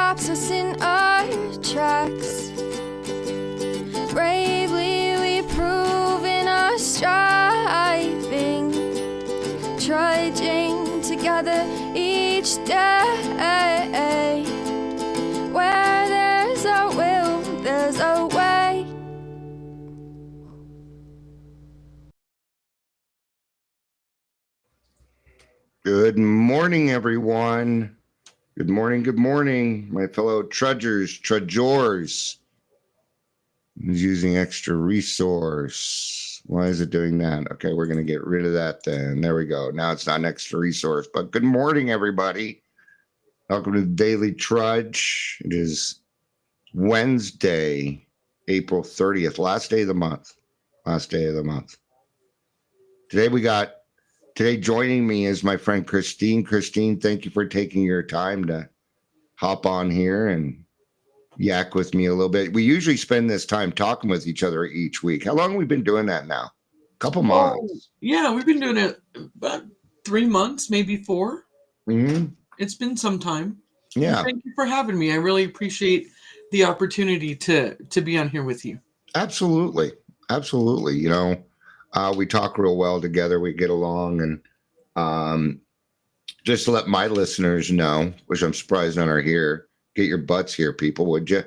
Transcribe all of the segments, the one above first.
stops us in our tracks. Bravely we prove in our striving, trudging together each day. Where there's a will, there's a way. Good morning, everyone. Good morning, my fellow trudgers. Who's using extra resource? Why is it doing that? Okay, we're going to get rid of that then. There we go. Now it's not an extra resource, but good morning, everybody. Welcome to the Daily Trudge. It is Wednesday, April 30th, last day of the month. Today joining me is my friend Christine. Christine, thank you for taking your time to hop on here and yak with me a little bit. We usually spend this time talking with each other each week. How long have we been doing that now? A couple months. Yeah, we've been doing it about 3 months, maybe 4. Mm-hmm. It's been some time. Yeah. And thank you for having me. I really appreciate the opportunity to be on here with you. Absolutely. You know, we talk real well together. We get along, and just to let my listeners know, which I'm surprised none are here, get your butts here, people, would you?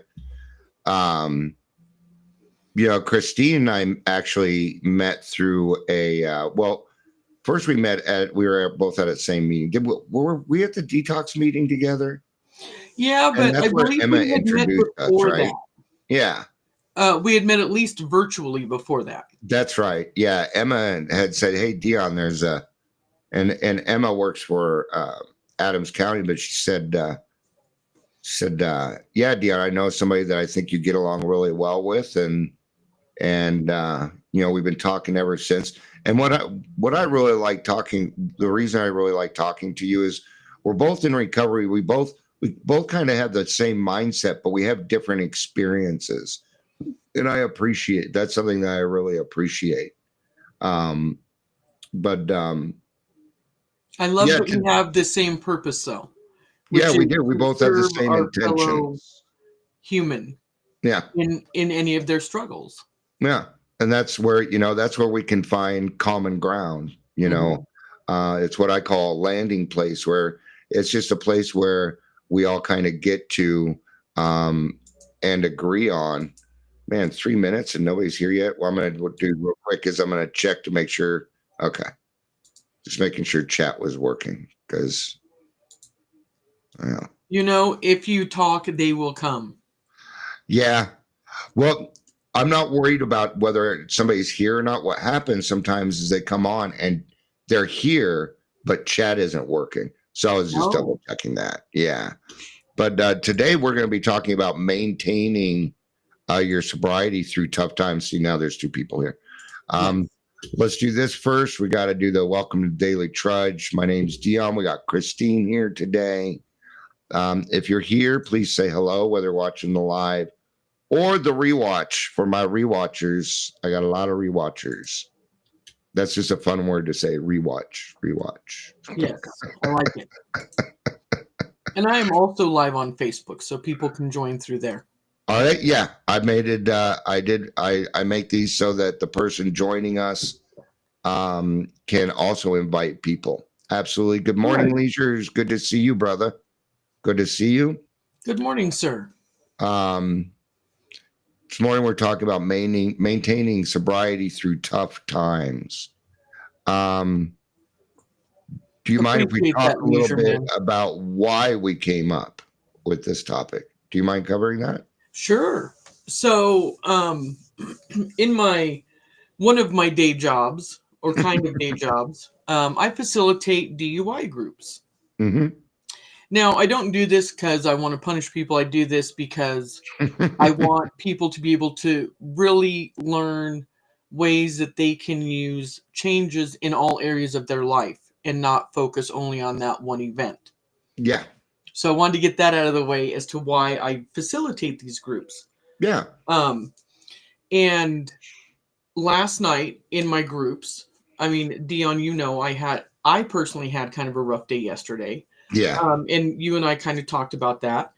Christine and I actually met through first we met we were both at the same meeting. Were we at the detox meeting together? Yeah, but I believe Emma we had met introduced us, before right? that. Yeah. We had met at least virtually before that. That's right. Yeah. Emma had said, "Hey, Dion, there's and Emma works for Adams County, but she said, yeah, Dion, I know somebody that I think you get along really well with, and we've been talking ever since. And what I really like talking, the reason I really like talking to you is we're both in recovery. We both kind of have the same mindset, but we have different experiences. And I appreciate that's something that I really appreciate. I love that we have the same purpose, though. Yeah, we do. We both have the same intentions. Human. Yeah. In any of their struggles. Yeah, and that's where we can find common ground. It's what I call a landing place, where it's just a place where we all kind of get to and agree on. Man, 3 minutes and nobody's here yet. What I'm going to do real quick is I'm going to check to make sure. Okay. Just making sure chat was working, because, if you talk, they will come. Yeah. Well, I'm not worried about whether somebody's here or not. What happens sometimes is they come on and they're here, but chat isn't working. So I was just double checking that. Yeah. But today we're going to be talking about maintaining your sobriety through tough times. See, now there's 2 people here. Let's do this first. We got to do the welcome to Daily Trudge. My name's Dion. We got Christine here today. If you're here, please say hello, whether watching the live or the rewatch. For my rewatchers, I got a lot of rewatchers. That's just a fun word to say, rewatch. Yes, I like it. And I am also live on Facebook, so people can join through there. All right, yeah, I made it. I make these so that the person joining us can also invite people. Absolutely. Good morning, Leisures. Good to see you, brother. Good to see you. Good morning, sir. This morning we're talking about maintaining sobriety through tough times. Do you mind if we talk a little bit about why we came up with this topic? Do you mind covering that? Sure. So, in one of my day jobs, or kind of day jobs, I facilitate DUI groups. Mm-hmm. Now, I don't do this because I want to punish people. I do this because I want people to be able to really learn ways that they can use changes in all areas of their life and not focus only on that one event. Yeah. So I wanted to get that out of the way as to why I facilitate these groups. Yeah. And last night in my groups, I mean, Dion, I personally had kind of a rough day yesterday. Yeah. And you and I kind of talked about that.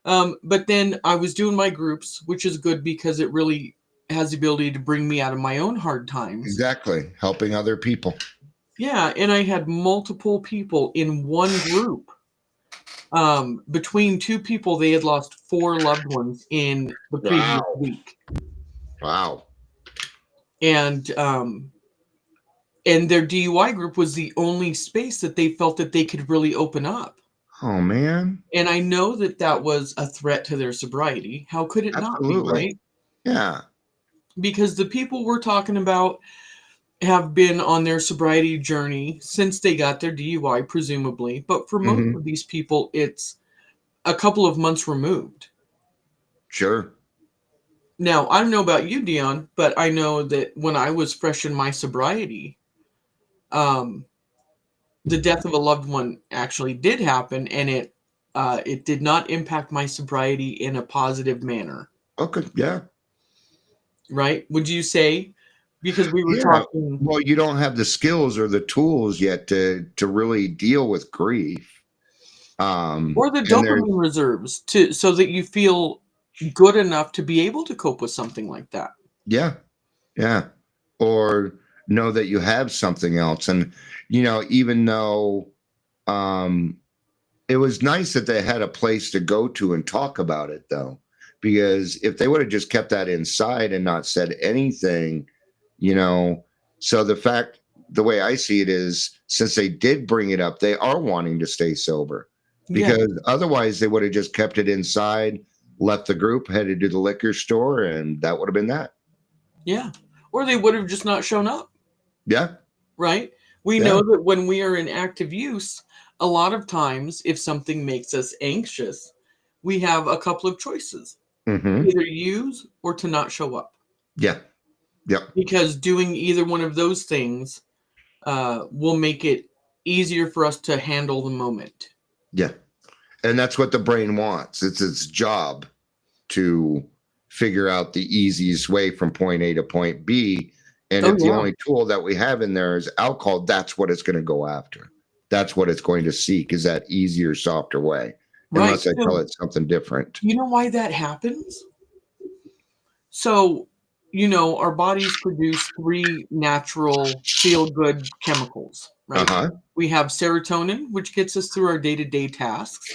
But then I was doing my groups, which is good because it really has the ability to bring me out of my own hard times. Exactly. Helping other people. Yeah, and I had multiple people in one group. Between two people, they had lost 4 loved ones in the previous Wow. week. Wow. And their DUI group was the only space that they felt that they could really open up. Oh, man. And I know that that was a threat to their sobriety. How could it not be, Absolutely. right? Yeah. Because the people we're talking about have been on their sobriety journey since they got their DUI, presumably. But for most Mhm. of these people, it's a couple of months removed. Sure. Now, I don't know about you, Dion, but I know that when I was fresh in my sobriety, um, the death of a loved one actually did happen, and it did not impact my sobriety in a positive manner, Okay. Yeah. right? Would you say? Because we were Yeah. talking, Well, you don't have the skills or the tools yet to really deal with grief. or the And there's dopamine reserves to so that you feel good enough to be able to cope with something like that. yeah, yeah. Or know that you have something else. And, even though um it was nice that they had a place to go to and talk about it though, because if they would have just kept that inside and not said anything, you know, so the way I see it is, since they did bring it up, they are wanting to stay sober, Yeah, because otherwise they would have just kept it inside, left the group, headed to the liquor store, and that would have been that. yeah. Or they would have just not shown up, Yeah, right? We yeah. know that when we are in active use, a lot of times if something makes us anxious, we have a couple of choices. Hmm. Either use or to not show up. Yeah, yeah, Because doing either one of those things will make it easier for us to handle the moment. yeah. And that's what the brain wants. It's its job to figure out the easiest way from point A to point B. And Oh if the yeah, only tool that we have in there is alcohol, that's what it's going to go after. That's what it's going to seek, is that easier, softer way, right. unless I tell So it something different. you know why that happens? So, our bodies produce 3 natural feel-good chemicals, right? Uh-huh. We have serotonin, which gets us through our day-to-day tasks.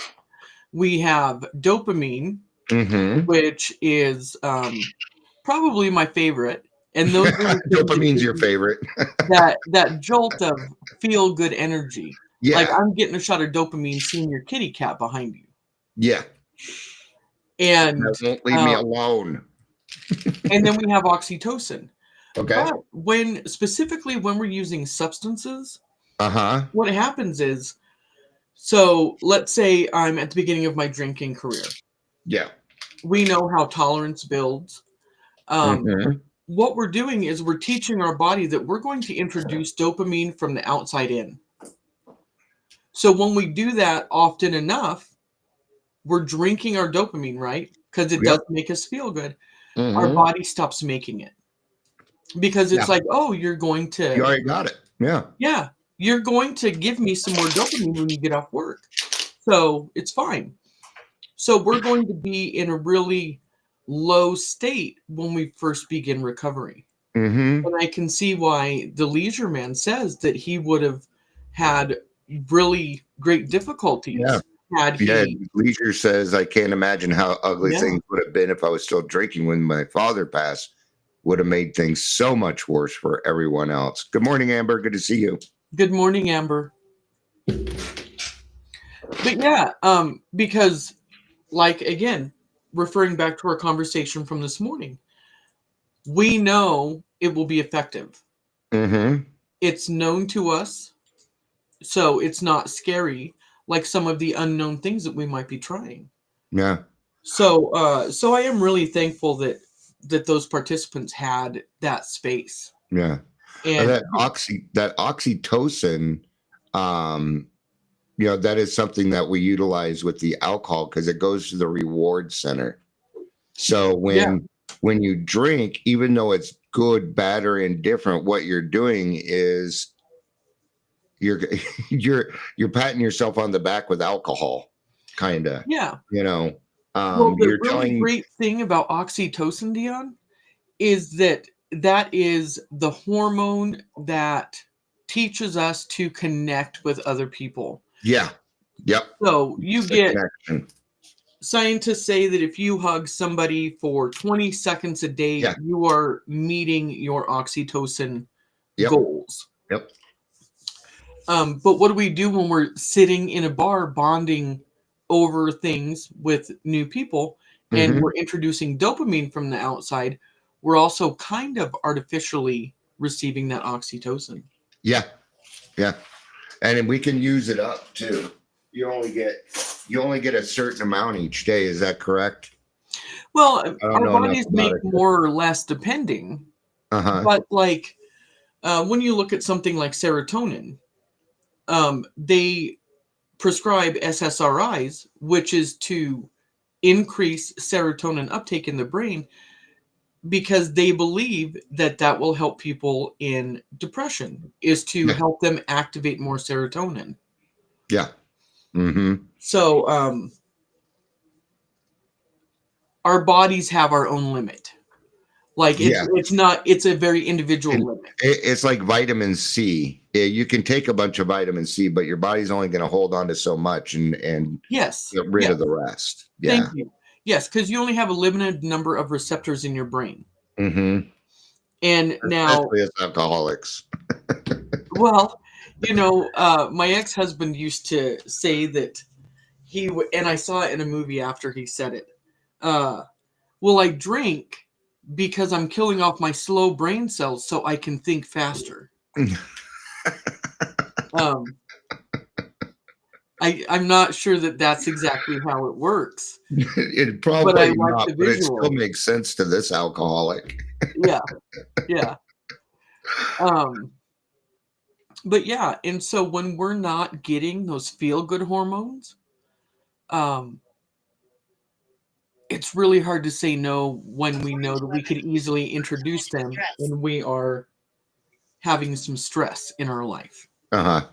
We have dopamine, Mm-hmm. which is probably my favorite. And those are the things that Dopamine's give your you favorite. that jolt of feel-good energy. Like Yeah. I'm getting a shot of dopamine seeing your kitty cat behind you. Yeah. And That won't leave me um, alone. and then we have oxytocin. Okay. But specifically when we're using substances, Uh-huh. what happens is, so let's say I'm at the beginning of my drinking career. Yeah. We know how tolerance builds. Mm-hmm. What we're doing is we're teaching our body that we're going to introduce dopamine from the outside in. So when we do that often enough, we're drinking our dopamine, right? Because it does Yep. make us feel good. Our Mm-hmm. body stops making it because Yeah. it's like, oh, you're going You to, already got it. Yeah. yeah, you're going to give me some more dopamine when you get off work. So it's fine. So we're going to be in a really low state when we first begin recovery. Mm-hmm. And I can see why the leisure man says that he would have had really great Yeah. difficulties had Yeah, he, Leisure says, I can't imagine how ugly yeah. things would have been if I was still drinking when my father passed. Would have made things so much worse for everyone else. Good morning, Amber. Good to see you. Good morning, Amber. But yeah, because like again, referring back to our conversation from this morning, we know it will be effective. Mm-hmm. It's known to us, so it's not scary like some of the unknown things that we might be trying. Yeah. So I am really thankful that those participants had that space. Yeah. And That oxytocin, um, that is something that we utilize with the alcohol because it goes to the reward center. So yeah, when you drink, even though it's good, bad, or indifferent, what you're doing is you're you're patting yourself on the back with alcohol, kind of, yeah. you know. Well, the You're really telling, great thing about oxytocin, Dion, is that is the hormone that teaches us to connect with other people. yeah, yep, So you it's the get connection. scientists say that if you hug somebody for 20 seconds a day, Yeah, you are meeting your oxytocin yep, goals. yep, But what do we do when we're sitting in a bar bonding over things with new people and hmm we're introducing dopamine from the outside? We're also kind of artificially receiving that oxytocin. yeah, yeah, and then we can use it up too. You only get a certain amount each day. Is that correct? Well, I don't our know enough bodies about make it. more or less depending, Uh huh. but like when you look at something like serotonin, they prescribe SSRIs, which is to increase serotonin uptake in the brain because they believe that that will help people in depression, is to Yeah, help them activate more serotonin. yeah. hmm So our bodies have our own limit. Like Yeah, it's a very individual and limit. it's like vitamin C. Yeah, you can take a bunch of vitamin C, but your body's only going to hold on to so much and Yes. get rid Yes. of the rest. Thank Yeah. you. Yes, because you only have a limited number of receptors in your brain. hmm And now, Especially as alcoholics. well, my ex-husband used to say that and I saw it in a movie after he said it. Uh, well, I drink because I'm killing off my slow brain cells so I can think faster. Um, I'm not sure that that's exactly how it works, It but I probably like not, the but it still visual. makes sense to this alcoholic. Yeah, yeah. Um, but yeah, and so when we're not getting those feel-good hormones, um, it's really hard to say no when we know that we could easily introduce them when we are having some stress in our life. Uh huh.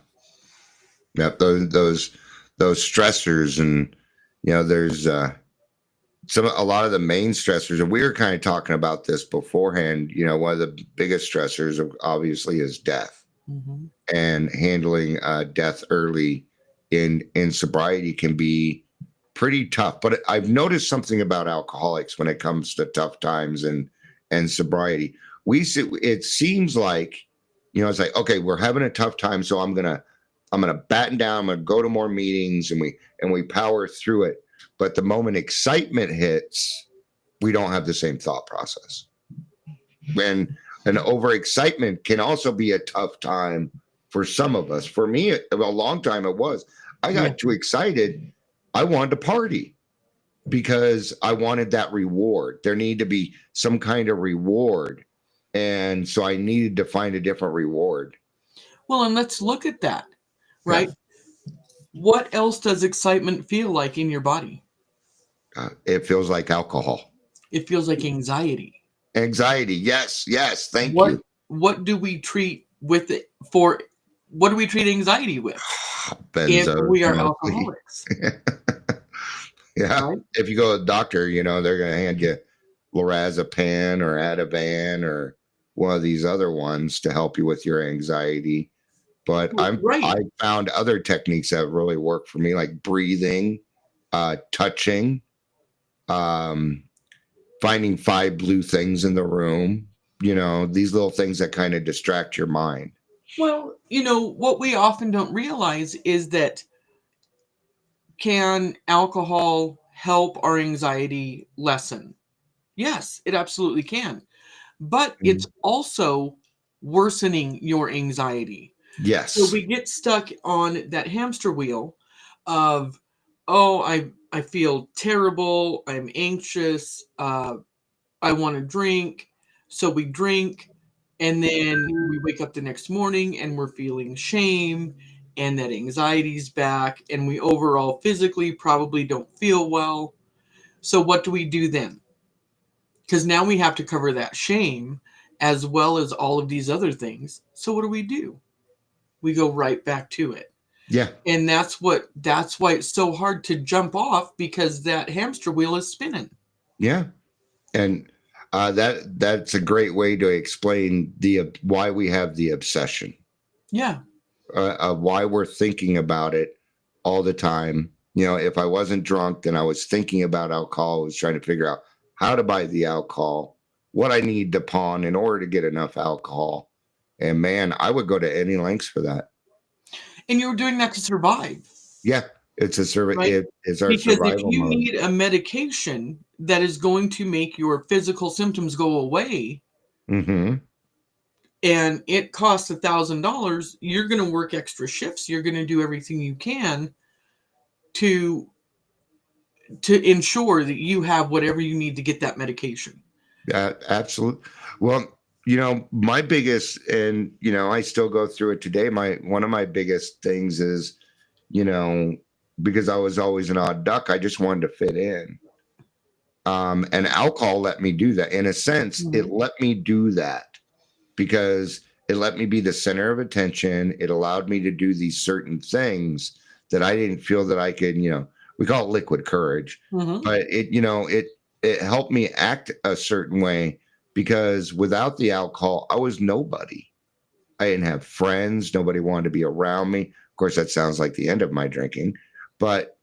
Yep. Those stressors, and there's a lot of the main stressors, and we were kind of talking about this beforehand. One of the biggest stressors, obviously, is death, Mhm. and handling death early in sobriety can be pretty tough. But I've noticed something about alcoholics when it comes to tough times and sobriety. It seems like, it's like, okay, we're having a tough time, so I'm gonna batten down. I'm gonna go to more meetings, and we power through it. But the moment excitement hits, we don't have the same thought process. And an overexcitement can also be a tough time for some of us. For me, a long time it was. I Yeah. got too excited. I wanted to party because I wanted that reward. There needed to be some kind of reward. And so I needed to find a different reward. Well, and let's look at that, Yeah. right? What else does excitement feel like in your body? It feels like alcohol. It feels like anxiety. Anxiety. Yes. Yes. Thank What you. what do we treat with it for what do we treat anxiety with if Benzos we are mostly. alcoholics, Yeah. right? If you go to the doctor, they're going to hand you lorazepam or Ativan or one of these other ones to help you with your anxiety. But Right. I found other techniques that really work for me, like breathing, touching, um, finding 5 blue things in the room. These little things that kind of distract your mind. Well, what we often don't realize is that can alcohol help our anxiety lessen? Yes, it absolutely can. But it's Mm. also worsening your anxiety. So Yes. we get stuck on that hamster wheel of, oh, I feel terrible, I'm anxious, I want to drink. So we drink, and then we wake up the next morning and we're feeling shame, and that anxiety's back, and we overall physically probably don't feel well. So what do we do then? Because now we have to cover that shame as well as all of these other things. So what do? We go right back to it. Yeah. And that's why it's so hard to jump off, because that hamster wheel is spinning. Yeah. And that's a great way to explain why we have the obsession. Yeah. Why we're thinking about it all the time. If I wasn't drunk, then I was thinking about alcohol. I was trying to figure out how to buy the alcohol, what I need to pawn in order to get enough alcohol. And man, I would go to any lengths for that. And you were doing that to survive. Yeah, it's Right? it's our Because if survival you mode. need a medication that is going to make your physical symptoms go away, Mm-hmm. and it costs $1,000, you're going to work extra shifts. You're going to do everything you can to ensure that you have whatever you need to get that medication. Absolutely. Well, my biggest, and I still go through it today. One of my biggest things is, because I was always an odd duck, I just wanted to fit in. And alcohol let me do that. In a sense, it let me do that because it let me be the center of attention. It allowed me to do these certain things that I didn't feel that I could, we call it liquid courage, but it helped me act a certain way, because without the alcohol, I was nobody. I didn't have friends. Nobody wanted to be around me. Of course, that sounds like the end of my drinking, but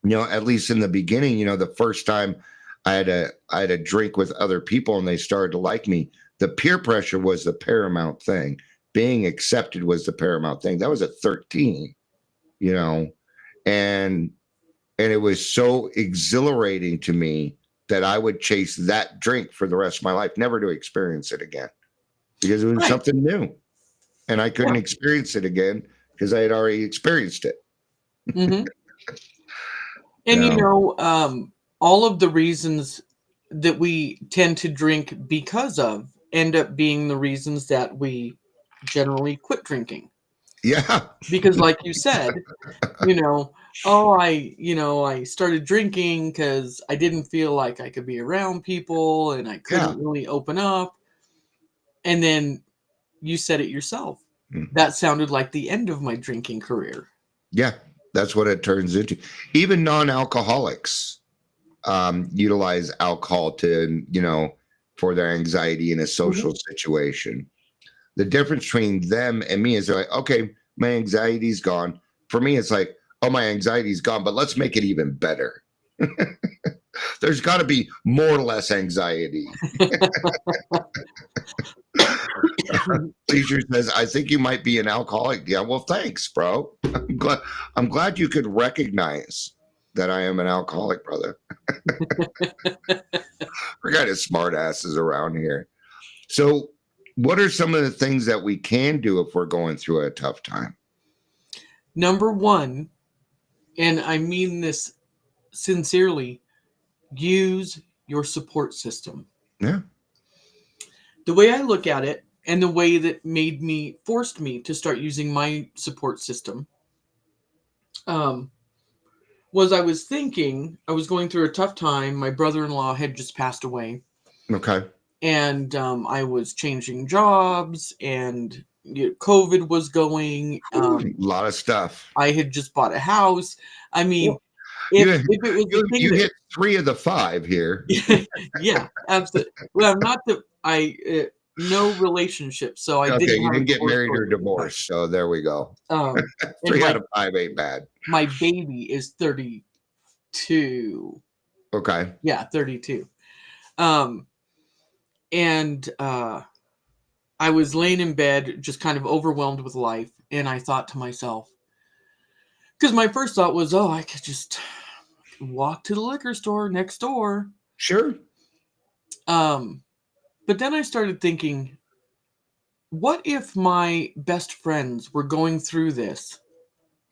at least in the beginning, the first time I had a drink with other people and they started to like me, the peer pressure was the paramount thing. Being accepted was the paramount thing. That was at 13, and it was so exhilarating to me that I would chase that drink for the rest of my life, never to experience it again, because it was something new, and I couldn't experience it again because I had already experienced it. Mm-hmm. And all of the reasons that we tend to drink because of end up being the reasons that we generally quit drinking. Yeah. Because like you said, I started drinking because I didn't feel like I could be around people and I couldn't really open up. And then you said it yourself. Mm-hmm. That sounded like the end of my drinking career. Yeah, that's what it turns into. Even non-alcoholics utilize alcohol to, for their anxiety in a social situation. The difference between them and me is they're like, okay, my anxiety's gone. For me, it's like, oh, my anxiety's gone, but let's make it even better. There's got to be more or less anxiety. Teacher says, I think you might be an alcoholic. Yeah, well, thanks, bro. I'm glad you could recognize that I am an alcoholic, brother. We're kind of smart asses around here. So what are some of the things that we can do if we're going through a tough time? Number one, and I mean this sincerely, use your support system. Yeah. The way I look at it, and the way that forced me to start using my support system, was I was going through a tough time. My brother-in-law had just passed away. Okay. And I was changing jobs, and COVID was going. A lot of stuff. I had just bought a house. I mean, if it was the thing you hit 3 of the 5 here. Yeah, absolutely. Well, no relationship, so I didn't. You didn't get married or divorced, so there we go. 3 out of 5 ain't bad. My baby is 32. Okay. Yeah, 32. And I was laying in bed, just kind of overwhelmed with life, and I thought to myself, because my first thought was, oh, I could just walk to the liquor store next door. Sure. But then I started thinking, what if my best friends were going through this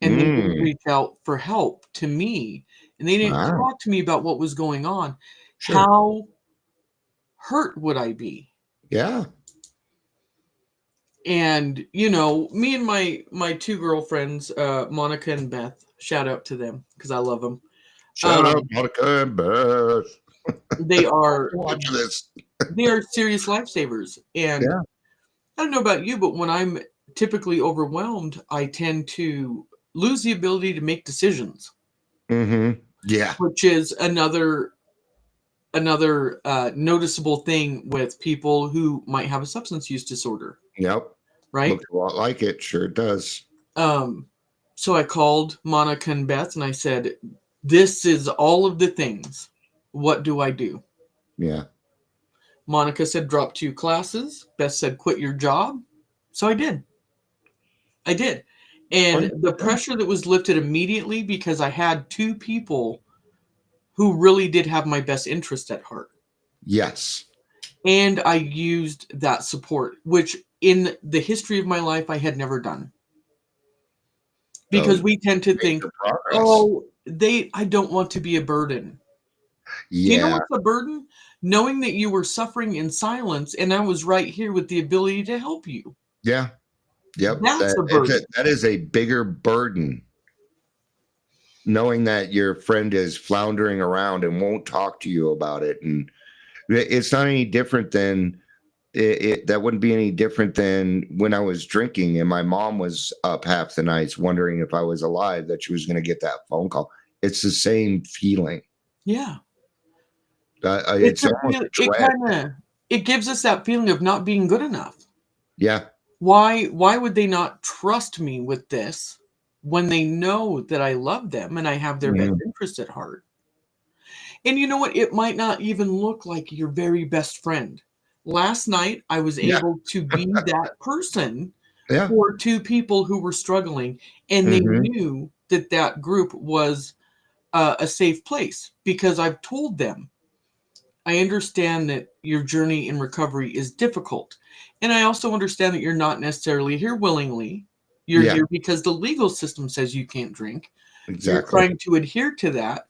and they didn't reach out for help to me, and they didn't talk to me about what was going on? Sure. How hurt would I be? Yeah. And me and my 2 girlfriends, Monica and Beth, shout out to them because I love them. Shout out Monica and Beth. They are watch this. They are serious lifesavers. And I don't know about you, but when I'm typically overwhelmed, I tend to lose the ability to make decisions, Yeah. which is another noticeable thing with people who might have a substance use disorder, Yep. right? Looks a lot like it. Sure does. So I called Monica and Beth and I said, this is all of the things. What do I do? Yeah. Monica said, drop 2 classes. Beth said, quit your job. So I did. And the pressure that was lifted immediately because I had 2 people who really did have my best interest at heart. Yes. And I used that support, which in the history of my life, I had never done. Because we tend to think, oh, I don't want to be a burden. Yeah. Do you know what's a burden? Knowing that you were suffering in silence and I was right here with the ability to help you. Yeah. Yep. That's a burden. That is a bigger burden. Knowing that your friend is floundering around and won't talk to you about it. And it's not any different than that wouldn't be any different than when I was drinking and my mom was up half the nights wondering if I was alive, that she was going to get that phone call. It's the same feeling. Yeah. It's almost dread. It gives us that feeling of not being good enough. Yeah. Why would they not trust me with this when they know that I love them and I have their best interest at heart? And you know what? It might not even look like your very best friend. Last night, I was able to be that person for 2 people who were struggling, and they knew that that group was a safe place because I've told them, I understand that your journey in recovery is difficult. And I also understand that you're not necessarily here willingly. You're here because the legal system says you can't drink. Exactly. You're trying to adhere to that.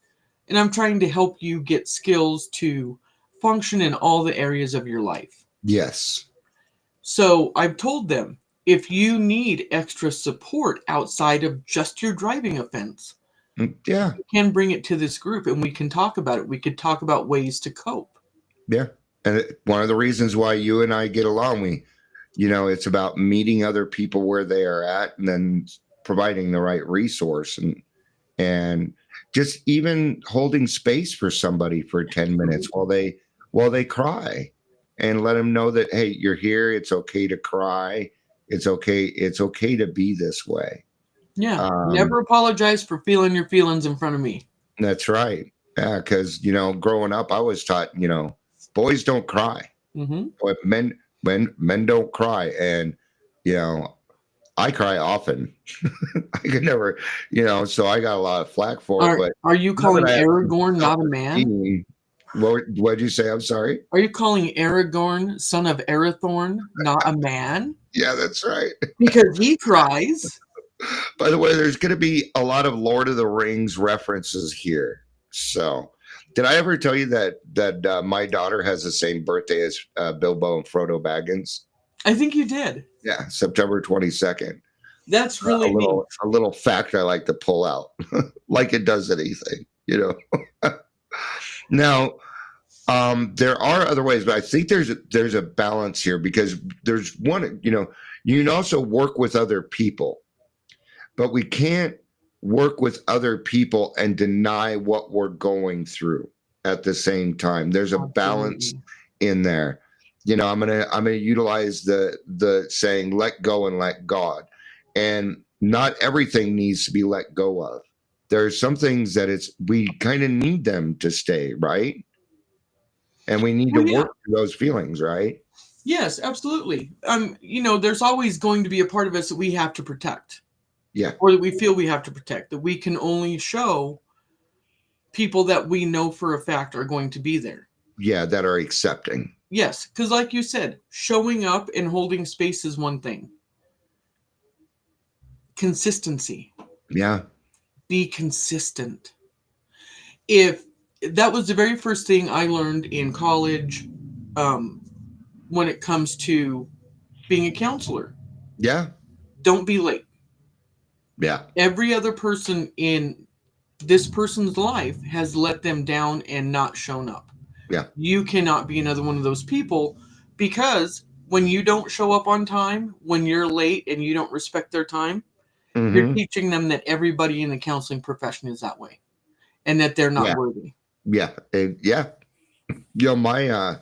And I'm trying to help you get skills to function in all the areas of your life. Yes. So I've told them, if you need extra support outside of just your driving offense, you can bring it to this group and we can talk about it. We could talk about ways to cope. Yeah. And one of the reasons why you and I get along, it's about meeting other people where they are at and then providing the right resource and just even holding space for somebody for 10 minutes while they cry and let them know that, hey, you're here. It's okay to cry. It's okay. It's okay to be this way. Yeah. Never apologize for feeling your feelings in front of me. That's right. Yeah. Cause growing up, I was taught, boys don't cry. But men don't cry. And, I cry often. I could never, so I got a lot of flack for it. But are you calling Aragorn not a man? What'd you say? I'm sorry. Are you calling Aragorn, son of Arathorn, not a man? Yeah, that's right. Because he cries. By the way, there's going to be a lot of Lord of the Rings references here. So, did I ever tell you that my daughter has the same birthday as Bilbo and Frodo Baggins? I think you did. Yeah, September 22nd. That's really neat. A little fact I like to pull out, like it does anything, Now, there are other ways, but I think there's a balance here because there's one, you can also work with other people, but we can't work with other people and deny what we're going through at the same time. There's a balance in there. I'm gonna utilize the saying, let go and let God. And not everything needs to be let go of. There's some things that we kind of need them to stay, right? And we need to work through those feelings, right? Yes, absolutely. There's always going to be a part of us that we have to protect. Yeah. Or that we feel we have to protect, that we can only show people that we know for a fact are going to be there. Yeah, that are accepting. Yes, because like you said, showing up and holding space is one thing. Consistency. Yeah. Be consistent. If that was the very first thing I learned in college, when it comes to being a counselor. Yeah. Don't be late. Yeah. Every other person in this person's life has let them down and not shown up. Yeah. You cannot be another one of those people because when you don't show up on time, when you're late and you don't respect their time, you're Mm-hmm. teaching them that everybody in the counseling profession is that way and that they're not Yeah. worthy. Yeah. Yeah. My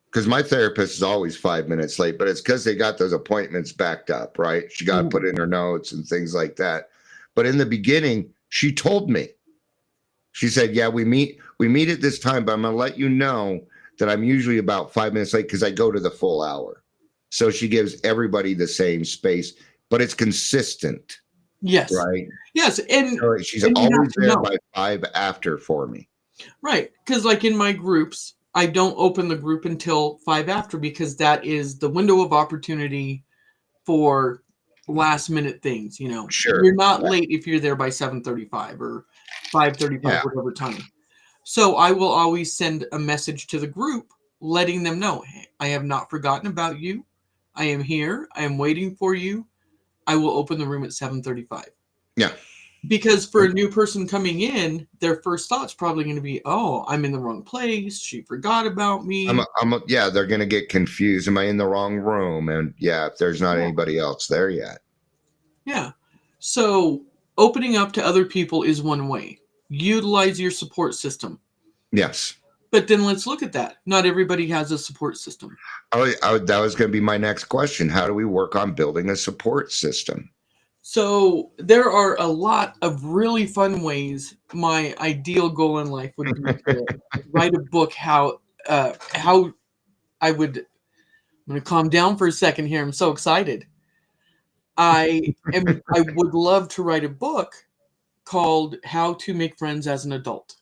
because my therapist is always 5 minutes late, but it's because they got those appointments backed up, right? She got to put in her notes and things like that. But in the beginning, she told me, she said, "Yeah, we meet at this time, but I'm gonna let you know that I'm usually about 5 minutes late because I go to the full hour." So she gives everybody the same space, but it's consistent, Yes. right? Yes. So she's And you have always to there know. by 5 after for me. Right. Because, like in my groups, I don't open the group until 5 after because that is the window of opportunity for last minute things. Sure. You're not late if you're there by 7:35 or 5:35, Yeah. whatever time. So I will always send a message to the group letting them know, hey, I have not forgotten about you. I am here. I am waiting for you. I will open the room at 7:35. Yeah. Because for a new person coming in, their first thought's probably going to be, "Oh, I'm in the wrong place. She forgot about me." Yeah, they're going to get confused. Am I in the wrong room? And yeah, if there's not anybody else there yet. Yeah. So opening up to other people is one way. Utilize your support system. Yes. But then let's look at that. Not everybody has a support system. That was going to be my next question. How do we work on building a support system? So there are a lot of really fun ways. My ideal goal in life would be to write a book how I would. I'm going to calm down for a second here. I'm so excited. I would love to write a book called How to Make Friends as an Adult.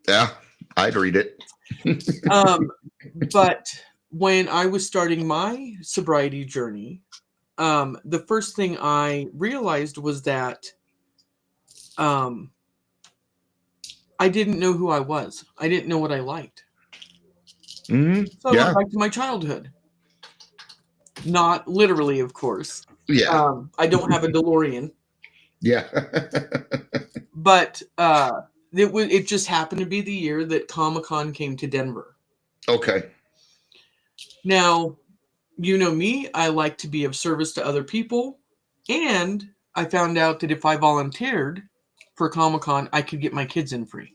Yeah, I'd read it. But when I was starting my sobriety journey, the first thing I realized was that I didn't know who I was. I didn't know what I liked. Mm-hmm. So I went back to my childhood. Not literally, of course. Yeah. I don't have a DeLorean. Yeah. But it just happened to be the year that Comic-Con came to Denver. Okay. Now, you know me, I like to be of service to other people, and I found out that if I volunteered for Comic-Con, I could get my kids in free.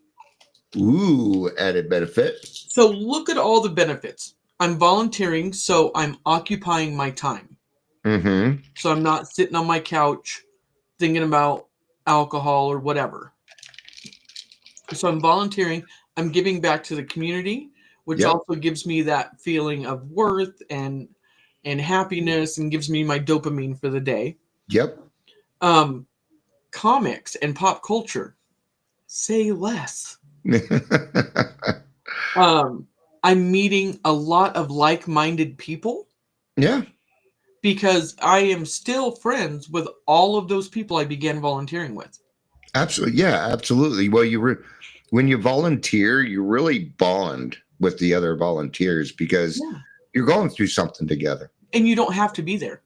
Ooh, added benefit. So look at all the benefits. I'm volunteering, so I'm occupying my time. Mm-hmm. So I'm not sitting on my couch thinking about alcohol or whatever. So I'm volunteering. I'm giving back to the community, which also gives me that feeling of worth and happiness and gives me my dopamine for the day. Yep. Comics and pop culture, say less. I'm meeting a lot of like-minded people. Yeah. Because I am still friends with all of those people I began volunteering with. Absolutely. Yeah, absolutely. Well, when you volunteer, you really bond with the other volunteers because you're going through something together. And you don't have to be there.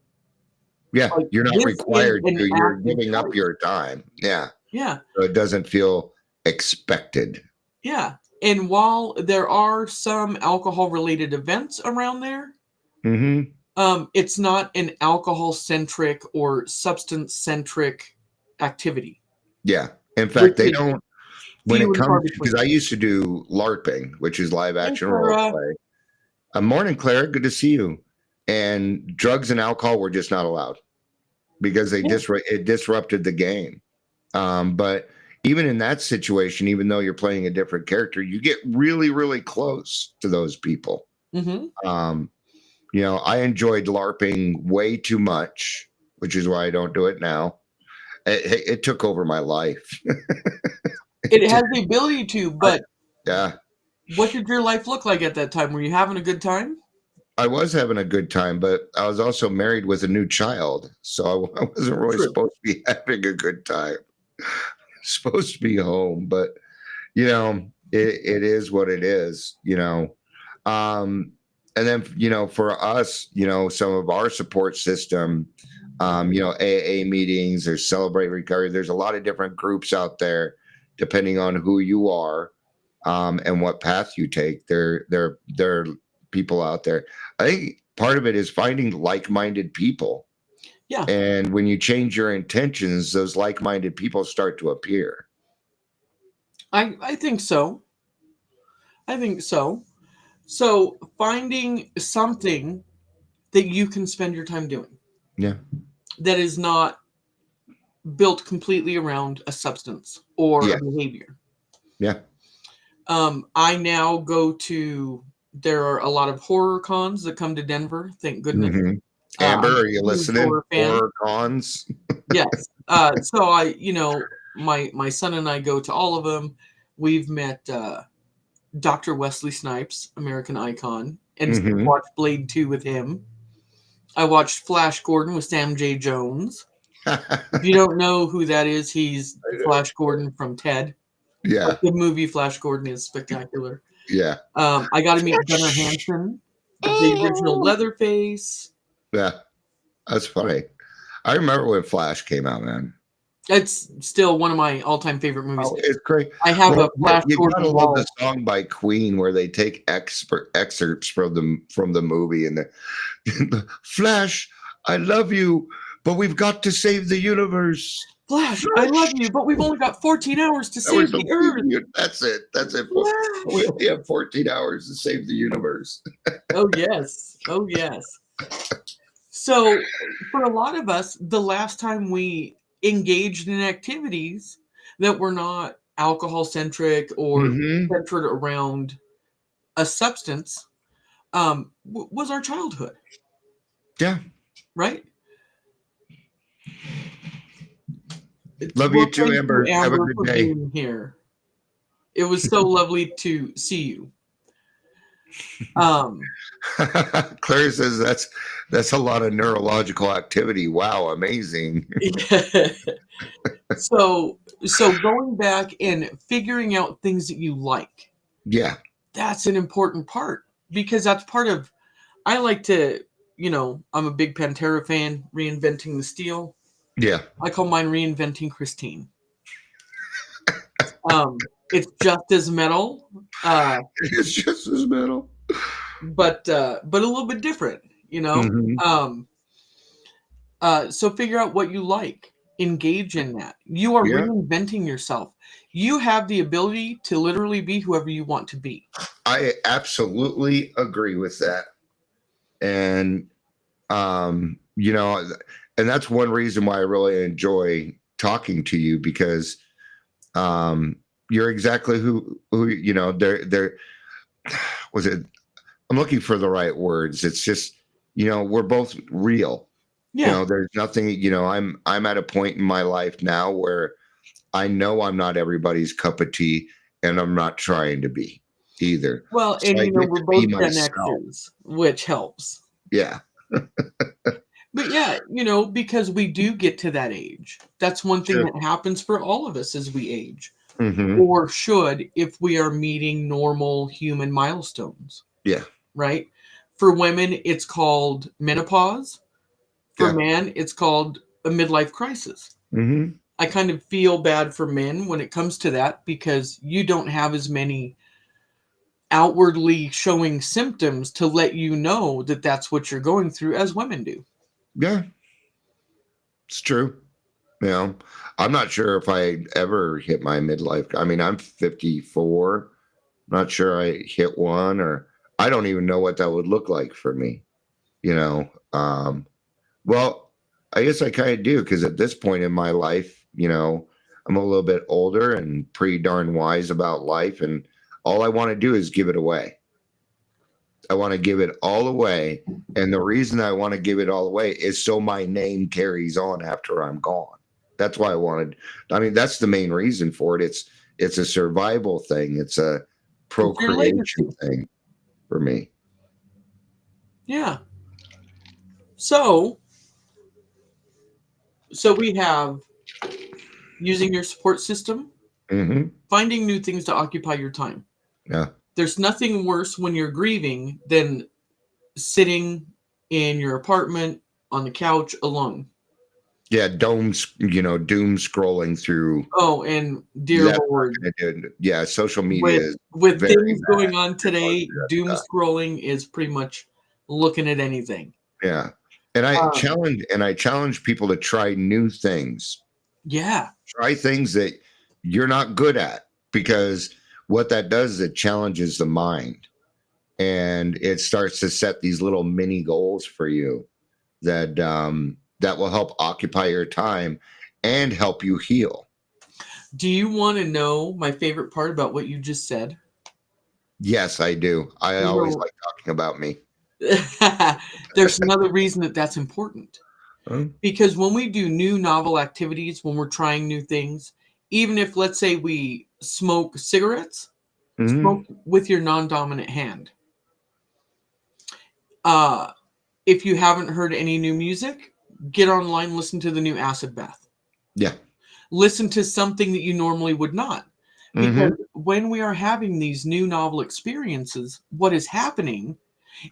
Yeah, Like, you're not required to. You're active giving up choice. your time. Yeah. Yeah. So it doesn't feel expected. Yeah. And while there are some alcohol-related events around there, Mm-hmm. it's not an alcohol-centric or substance-centric activity. Yeah. In fact, they don't. When few it and far comes, between. because I used to do LARPing, which is live action Clara. role play. Morning, Claire. Good to see you. And drugs and alcohol were just not allowed because it disrupted the game. But even in that situation, even though you're playing a different character, you get really, really close to those people. Mm-hmm. I enjoyed LARPing way too much, which is why I don't do it now. It took over my life. It has the ability to, but yeah. What did your life look like at that time? Were you having a good time? I was having a good time, but I was also married with a new child, so I wasn't really supposed to be having a good time. Supposed to be home, but it is what it is. And then for us, some of our support system, AA meetings, there's Celebrate Recovery. There's a lot of different groups out there, depending on who you are and what path you take. They're people out there. I think part of it is finding like-minded people. Yeah. And when you change your intentions, those like-minded people start to appear. I think so. I think so. So finding something that you can spend your time doing Yeah. that is not built completely around a substance or Yeah. a behavior. Yeah. I now go to, there are a lot of horror cons that come to Denver, thank goodness. Mm-hmm. I'm Amber, a are you huge listening? horror fan. Horror cons. Yes. So my son and I go to all of them. We've met Dr. Wesley Snipes, American Icon, and Mhm. watched Blade 2 with him. I watched Flash Gordon with Sam J. Jones. If you don't know who that is, he's Flash Gordon from Ted. Yeah. The movie Flash Gordon is spectacular. Yeah. I got to meet Gunnar Hansen, the original Leatherface. Yeah. That's funny. I remember when Flash came out, man. It's still one of my all-time favorite movies. Oh, it's great. I have Well, a Flash you gotta Gordon love wall. the song by Queen where they take excerpts from the movie and the Flash, I love you, but we've got to save the universe. Flash, I love you, but we've only got 14 hours to That was save the Earth. That's it. That's it. Flash. We only have 14 hours to save the universe. Oh yes. Oh yes. So for a lot of us, the last time we engaged in activities that were not alcohol centric or Mhm. centered around a substance was our childhood, Yeah. right? Love Well, you too, thank Amber. you, Have a Amber, good for day. being here. It was so lovely to see you. Claire says that's a lot of neurological activity. Wow, amazing. So going back and figuring out things that you like, Yeah. that's an important part, because that's part of, I like to, I'm a big Pantera fan, Reinventing the Steel. Yeah. I call mine Reinventing Christine. It's just as metal, It's just as metal. but a little bit different, Mhm. So figure out what you like, engage in that. You are Yeah. reinventing yourself. You have the ability to literally be whoever you want to be. I absolutely agree with that. And and that's one reason why I really enjoy talking to you, because you're exactly who they're was it I'm looking for the right words. It's just, we're both real. Yeah. There's nothing, I'm at a point in my life now where I know I'm not everybody's cup of tea, and I'm not trying to be either. Well, So and I get we're to be both Gen myself. Xers, which helps. Yeah. But yeah, because we do get to that age. That's one thing Sure. that happens for all of us as we age, Hmm. or should, if we are meeting normal human milestones. Yeah. Right? For women, it's called menopause. For Yeah. men, it's called a midlife crisis. Hmm. I kind of feel bad for men when it comes to that, because you don't have as many outwardly showing symptoms to let you know that that's what you're going through as women do. Yeah. It's true. I'm not sure if I ever hit my midlife. I mean, I'm 54. Not sure I hit one, or I don't even know what that would look like for me. You know, well, I guess I kind of do, because at this point in my life, I'm a little bit older and pretty darn wise about life, and all I want to do is give it away. I want to give it all away, and the reason I want to give it all away is so my name carries on after I'm gone. That's why I wanted. I mean, that's the main reason for it. It's a survival thing. It's a It's your procreation legacy. thing for me. Yeah. So we have using your support system, Hmm. finding new things to occupy your time. Yeah. There's nothing worse when you're grieving than sitting in your apartment on the couch alone. Yeah, doom scrolling through. Oh, and dear That's Lord, not gonna do it. Yeah, social media with is with very things bad going on for your today, doom stuff. scrolling is pretty much looking at anything. Yeah. And Um, I challenge people to try new things. yeah. Try things that you're not good at, because what that does is it challenges the mind, and it starts to set these little mini goals for you that will help occupy your time and help you heal. Do you want to know my favorite part about what you just said? Yes, I do. I You always know, like talking about me. there's another reason that that's important. Huh? Because when we do new novel activities, when we're trying new things, even if, let's say, we smoke cigarettes, Mhm. smoke with your non-dominant hand. Uh, if you haven't heard any new music, get online, listen to the new Acid Bath. Yeah. Listen to something that you normally would not. Because Mhm. when we are having these new novel experiences, what is happening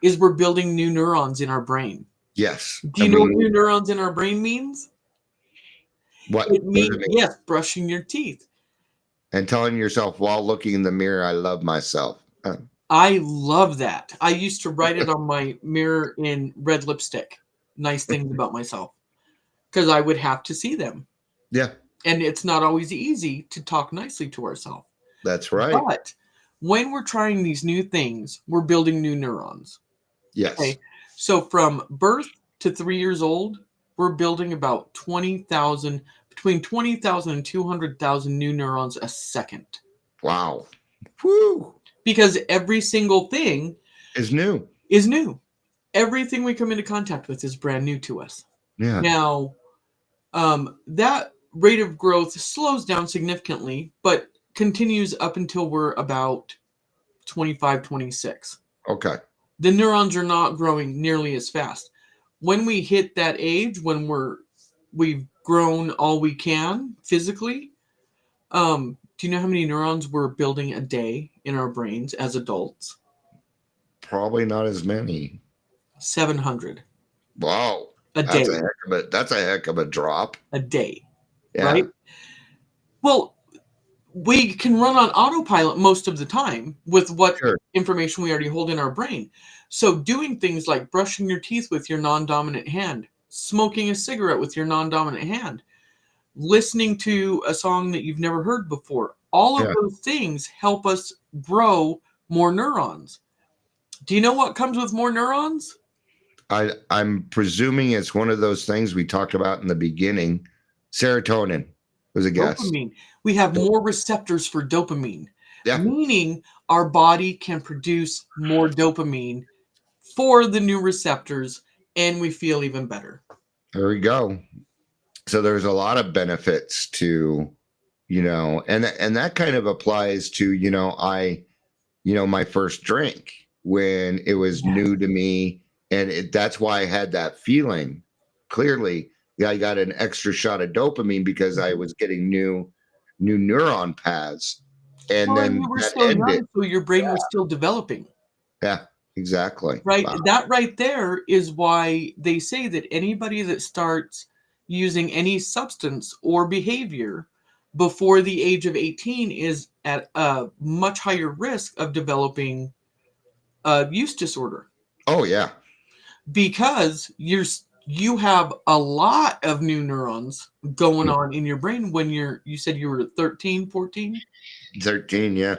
is we're building new neurons in our brain. Yes. Do you And know we what need new neurons in our brain means? It what does means, it mean? yes, brushing your teeth. And telling yourself while looking in the mirror, I love myself. I love that. I used to write it on my mirror in red lipstick. Nice things about myself. Because I would have to see them. Yeah, And it's not always easy to talk nicely to ourselves. that's right. But when we're trying these new things, we're building new neurons. Yes. Okay. So from birth to 3 years old, we're building about 20,000, between 20,000 and 200,000 new neurons a second. Wow. Whew. Because every single thing Is new. is new. Everything we come into contact with is brand new to us. Yeah. Now, that rate of growth slows down significantly, but continues up until we're about 25, 26. Okay. The neurons are not growing nearly as fast. When we hit that age, when we've grown all we can physically, do you know how many neurons we're building a day in our brains as adults? Probably not as many. 700 Wow. a That's a day, heck of a drop. a day, Yeah. right? Well, we can run on autopilot most of the time with what Sure. information we already hold in our brain. So, doing things like brushing your teeth with your non dominant hand, smoking a cigarette with your non dominant hand, listening to a song that you've never heard before, all of Yeah. those things help us grow more neurons. Do you know what comes with more neurons? I'm presuming it's one of those things we talked about in the beginning. Serotonin was a guess. Dopamine. We have more receptors for dopamine, Yeah. meaning our body can produce more dopamine for the new receptors, and we feel even better. There we go. So there's a lot of benefits to, and that kind of applies to, my first drink when it was Yes. new to me, and that's why I had that feeling. Clearly, yeah, I got an extra shot of dopamine because I was getting new neuron paths, and Well, and then you were that still ended. young, so your brain was still developing, Yeah, exactly. right? Wow. That right there is why they say that anybody that starts using any substance or behavior before the age of 18 is at a much higher risk of developing a use disorder. Oh yeah. Because you have a lot of new neurons going on in your brain when you said you were 13, 14. 13. Yeah.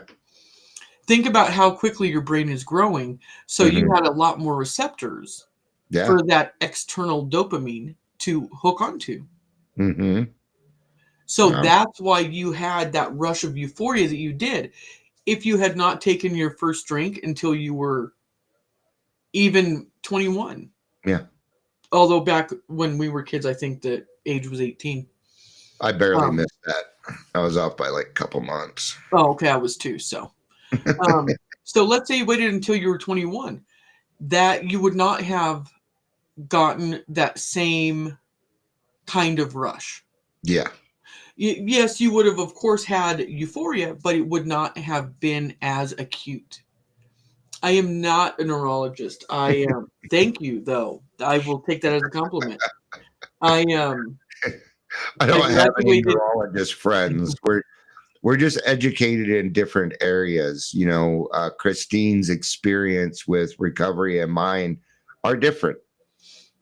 Think about how quickly your brain is growing, so you Hmm. had a lot more receptors Yeah. for that external dopamine to hook onto. Hmm. So Wow. that's why you had that rush of euphoria that you did. If you had not taken your first drink until you were even 21, Yeah. although back when we were kids, I think the age was 18. I barely Um, missed that. I was off by like a couple months. Oh, okay, I was too. Um, so let's say you waited until you were 21, that you would not have gotten that same kind of rush. Yeah. Yes, you would have, of course, had euphoria, but it would not have been as acute. I am not a neurologist. I am. Thank you, though. I will take that as a compliment. I am. I I don't have any graduated. neurologist friends. We're just educated in different areas. You know, Christine's experience with recovery and mine are different.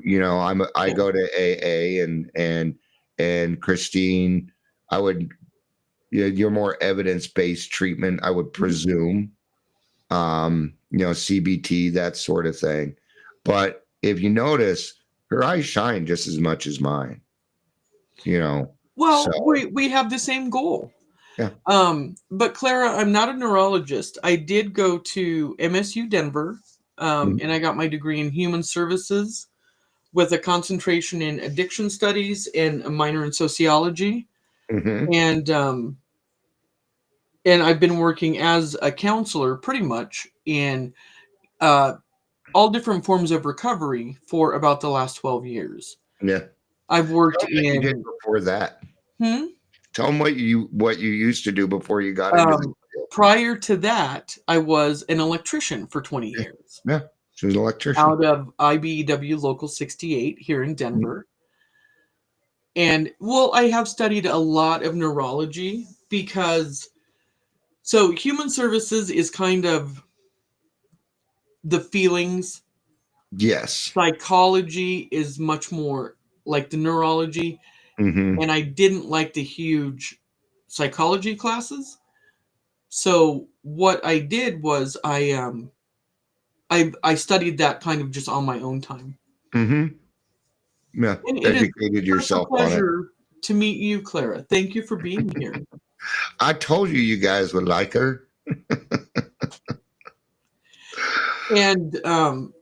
You know, I Yeah. go to AA and Christine, I would you're more evidence based treatment, I would Mhm. presume. You know, CBT, that sort of thing. But if you notice, her eyes shine just as much as mine. You know, so Well, we have the same goal. yeah. But Clara, I'm not a neurologist. I did go to MSU Denver, Mhm. and I got my degree in human services with a concentration in addiction studies and a minor in sociology. Mhm. And and I've been working as a counselor pretty much in uh, all different forms of recovery for about the last 12 years. Yeah. I've worked Tell them what you did in before that. hmm, Tell them what you used to do before you got into the um, prior to that, I was an electrician for 20 yeah. years Yeah. She was an electrician. out of IBEW Local 68 here in Denver. And well, I have studied a lot of neurology because so human services is kind of the feelings. Yes. Psychology is much more like the neurology, Hmm. and I didn't like the huge psychology classes. So what I did was I studied that kind of just on my own time. Hmm. Yeah. And it is Educated such a yourself on it. pleasure to meet you, Clara. Thank you for being here. I told you you guys would like her. And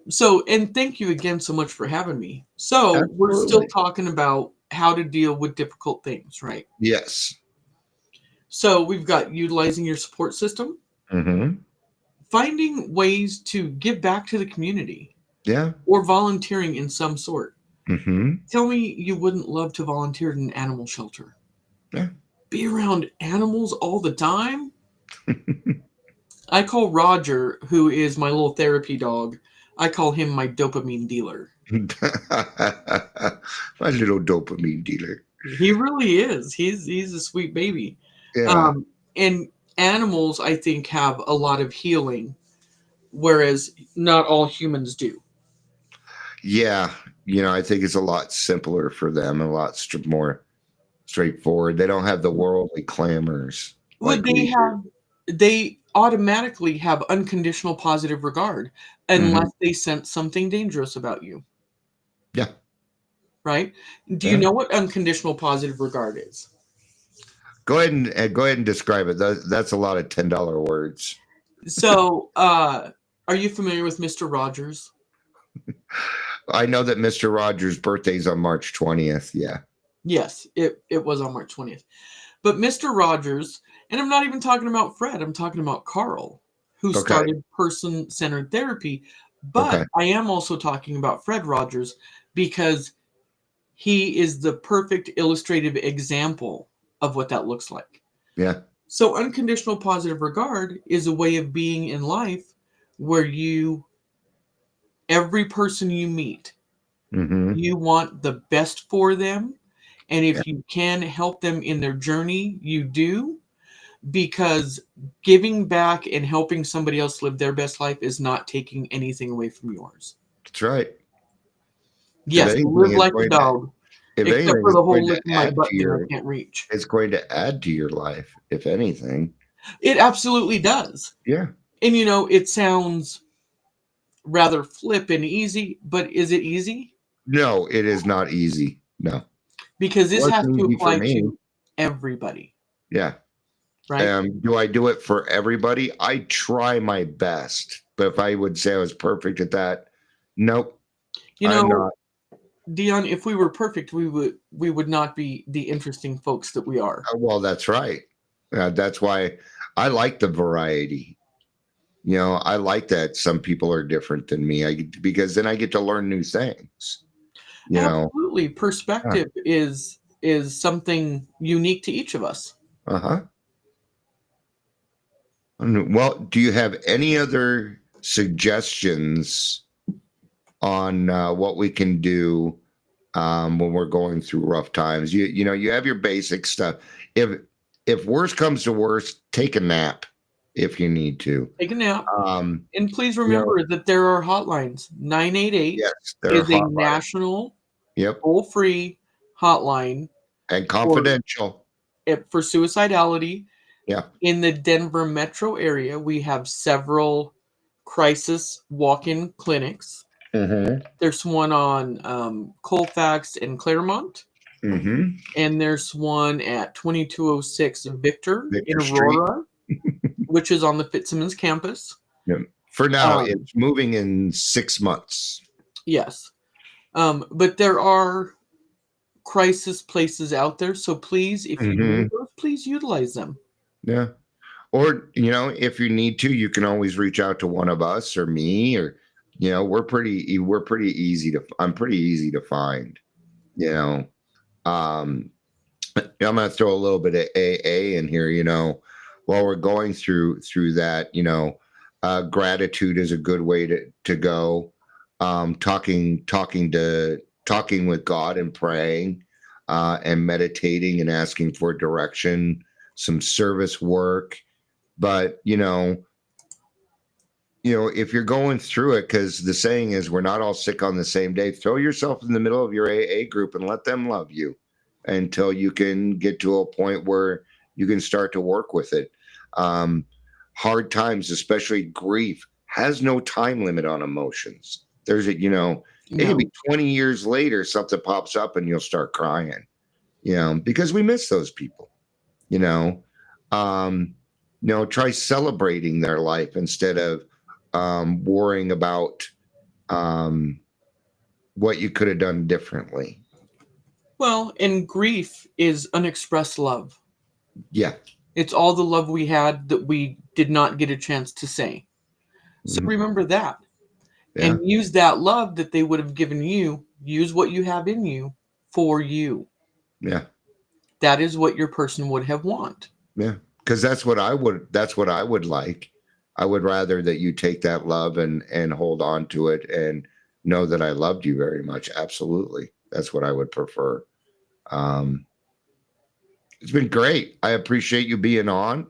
so and thank you again so much for having me. So we're still Absolutely. talking about how to deal with difficult things, right? Yes. So we've got utilizing your support system, Hmm. finding ways to give back to the community, Yeah. or volunteering in some sort. Hmm. Tell me you wouldn't love to volunteer in an animal shelter. Yeah. Be around animals all the time? I call Roger, who is my little therapy dog, I call him my dopamine dealer. My little dopamine dealer. He really is. He's a sweet baby. Yeah. Um, and animals, I think, have a lot of healing, whereas not all humans do. Yeah. You know, I think it's a lot simpler for them, a lot more straightforward. They don't have the worldly clamors Would like they we do. have? They automatically have unconditional positive regard Hmm. unless they sense something dangerous about you, Yeah. right? Do you Yeah. know what unconditional positive regard is? Go ahead and describe it. That's a lot of $10 words. So, are you familiar with Mr. Rogers? I know that Mr. Rogers' birthday's on March 20th. Yeah. Yes, it was on March 20th. But Mr. Rogers, and I'm not even talking about Fred, I'm talking about Carl, who Okay. started person centered therapy. But Okay. I am also talking about Fred Rogers because he is the perfect illustrative example of what that looks like. Yeah. So, unconditional positive regard is a way of being in life where every person you meet, Hmm. you want the best for them. And Yeah. if you can help them in their journey, you do, because giving back and helping somebody else live their best life is not taking anything away from yours. That's right. If Yes, anything, live like a dog, if except anything, for it's the whole going to licking my add to butt thing I your, can't reach. it's going to add to your life, if anything. It absolutely does. Yeah. And it sounds rather flip and easy, but is it easy? No, it is not easy. No. It Because this has wasn't to easy for apply me. to everybody, Yeah. right? Do I do it for everybody? I try my best, but if I would say I was perfect at that, nope, You I'm know, not. Dion, if we were perfect, we would not be the interesting folks that we are. Well, that's right. That's why I like the variety. You know, I like that some people are different than me. Because then I get to learn new things. You know. Absolutely. Perspective is something unique to each of us. Uh huh. Well, do you have any other suggestions on what we can do when we're going through rough times. You know, you have your basic stuff. If worst comes to worst, take a nap if you need to. Take a nap. Um, And please you know, remember that there are hotlines. 988 yes, there are is a hotlines. national Yep, toll-free hotline and for confidential. for suicidality. Yeah. In the Denver metro area, we have several crisis walk-in clinics. Mm-hmm. There's one on Colfax and Claremont, Mm-hmm. and there's one at 2206 Victor in Victor Street. Aurora, which is on the Fitzsimmons campus. Yep. For now, Um, it's moving in 6 months. yes. But there are crisis places out there, so please, if you Mm-hmm. need those, please utilize them. Yeah. Or, you know, if you need to, you can always reach out to one of us or me, or, you know, we're pretty easy to, I'm pretty easy to find, you know. Um, I'm going to throw a little bit of AA in here, you know, while we're going through that, you know, gratitude is a good way to go. Talking with God and praying, and meditating and asking for direction, some service work. But if you're going through it, because the saying is we're not all sick on the same day, throw yourself in the middle of your AA group and let them love you until you can get to a point where you can start to work with it. Um, Hard times, especially grief, has no time limit on emotions. It can No. be 20 years later, something pops up and you'll start crying, because we miss those people, you know. Um, Try celebrating their life instead of worrying about um, what you could have done differently. Well, and grief is unexpressed love. Yeah. It's all the love we had that we did not get a chance to say. So Mhm. remember that Yeah. and use that love that they would have given you, use what you have in you for you. Yeah. That is what your person would have want. Yeah. Because that's what I would like. I would rather that you take that love and hold on to it and know that I loved you very much. Absolutely. That's what I would prefer. Um, it's been great. I appreciate you being on.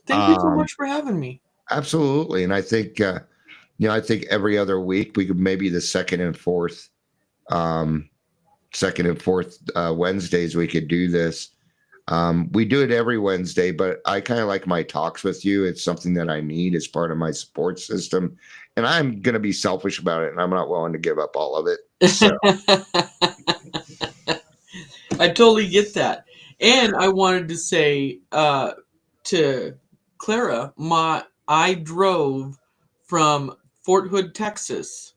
Thank you so Um, much for having me. Absolutely. And I think every other week we could maybe the um, second and fourth Wednesdays we could do this. We do it every Wednesday, but I kind of like my talks with you. It's something that I need as part of my support system. And I'm going to be selfish about it, and I'm not willing to give up all of it. So, I totally get that. And I wanted to say to Clara, I drove from Fort Hood, Texas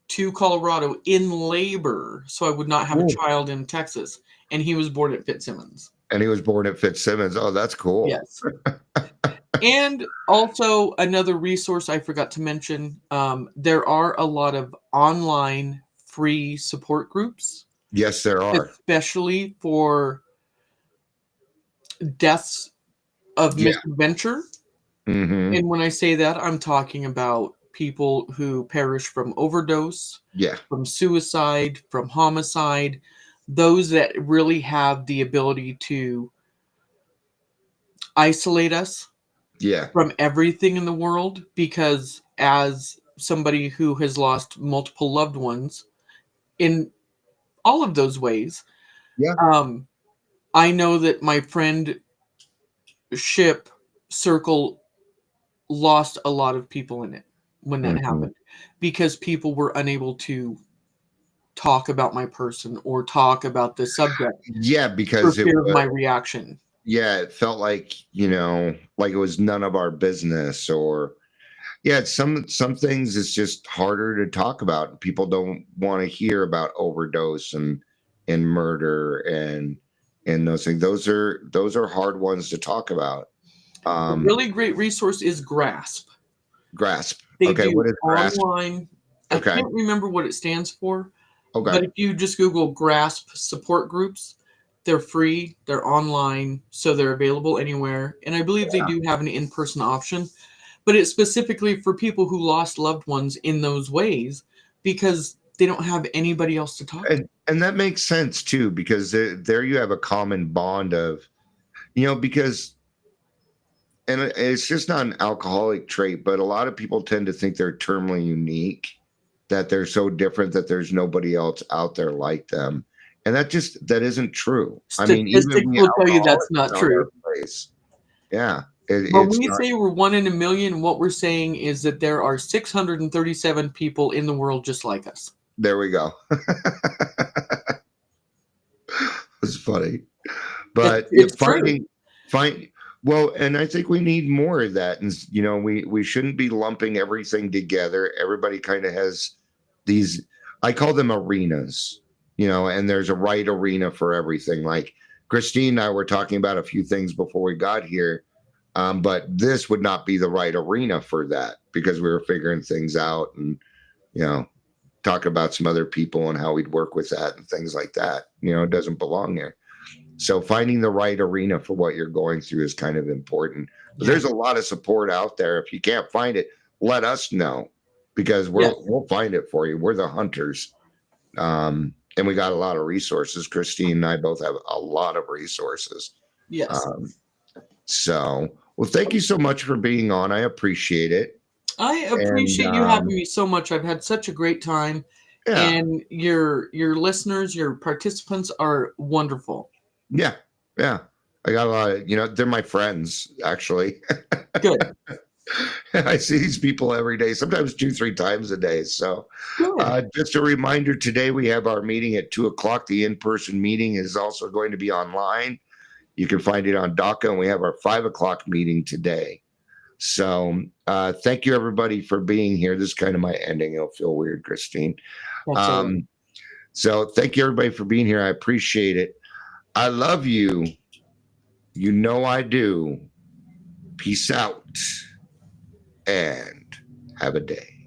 to Colorado in labor so I would not have a cool. child in Texas. And he was born at Fitzsimmons. And he was born at Fitzsimmons. Oh, that's cool. Yes. And also another resource I forgot to mention, there are a lot of online free support groups, Yes, there are. especially for deaths of Yeah. misadventure. Hmm. And when I say that, I'm talking about people who perish from overdose, Yeah. from suicide, from homicide, those that really have the ability to isolate us Yeah. from everything in the world. Because as somebody who has lost multiple loved ones in all of those ways, Yeah. I know that my friend ship circle lost a lot of people in it when that Hmm. happened because people were unable to talk about my person or talk about the subject Yeah, for because fear of my reaction. it felt like it was none of our business, or yeah, some things it's just harder to talk about. People don't want to hear about overdose and murder and those things. Those are hard ones to talk about. A Um, really great resource is Grasp. Grasp. They Okay, what do is Grasp? online. I Okay. can't remember what it stands for, Okay. but if you just Google Grasp support groups, they're free, they're online, so they're available anywhere. And I believe they do have an in-person option, but it's specifically for people who lost loved ones in those ways because they don't have anybody else to talk to. And that makes sense too, because there you have a common bond of, because, and it's just not an alcoholic trait, but a lot of people tend to think they're terminally unique, that they're so different that there's nobody else out there like them. And that isn't true. I mean, even Statistics the will tell you that's alcoholics not know true. their place. Yeah. When It's we not. say we're 1 in a million, what we're saying is that there are 637 people in the world just like us. There we go. It's funny. But It's true. Well, and I think we need more of that. And we shouldn't be lumping everything together. Everybody kind of has these, I call them arenas, and there's a right arena for everything. Like Christine and I were talking about a few things before we got here. But this would not be the right arena for that, because we were figuring things out and, talking about some other people and how we'd work with that and things like that. It doesn't belong there. So finding the right arena for what you're going through is kind of important. But there's a lot of support out there. If you can't find it, let us know, because we'll find it for you. We're the hunters. And we got a lot of resources. Christine and I both have a lot of resources. Yes. Well, thank you so much for being on. I appreciate it. I appreciate you having me so much. I've had such a great time. Yeah. And your listeners, your participants are wonderful. Yeah. Yeah. I got a lot of, they're my friends, actually. Good. I see these people every day, sometimes 2-3 times a day. So just a reminder, today we have our meeting at 2:00. The in-person meeting is also going to be online. You can find it on DACA, and we have our 5:00 meeting today. So thank you, everybody, for being here. This is kind of my ending. It'll feel weird, Christine. So thank you, everybody, for being here. I appreciate it. I love you. You know I do. Peace out and have a day.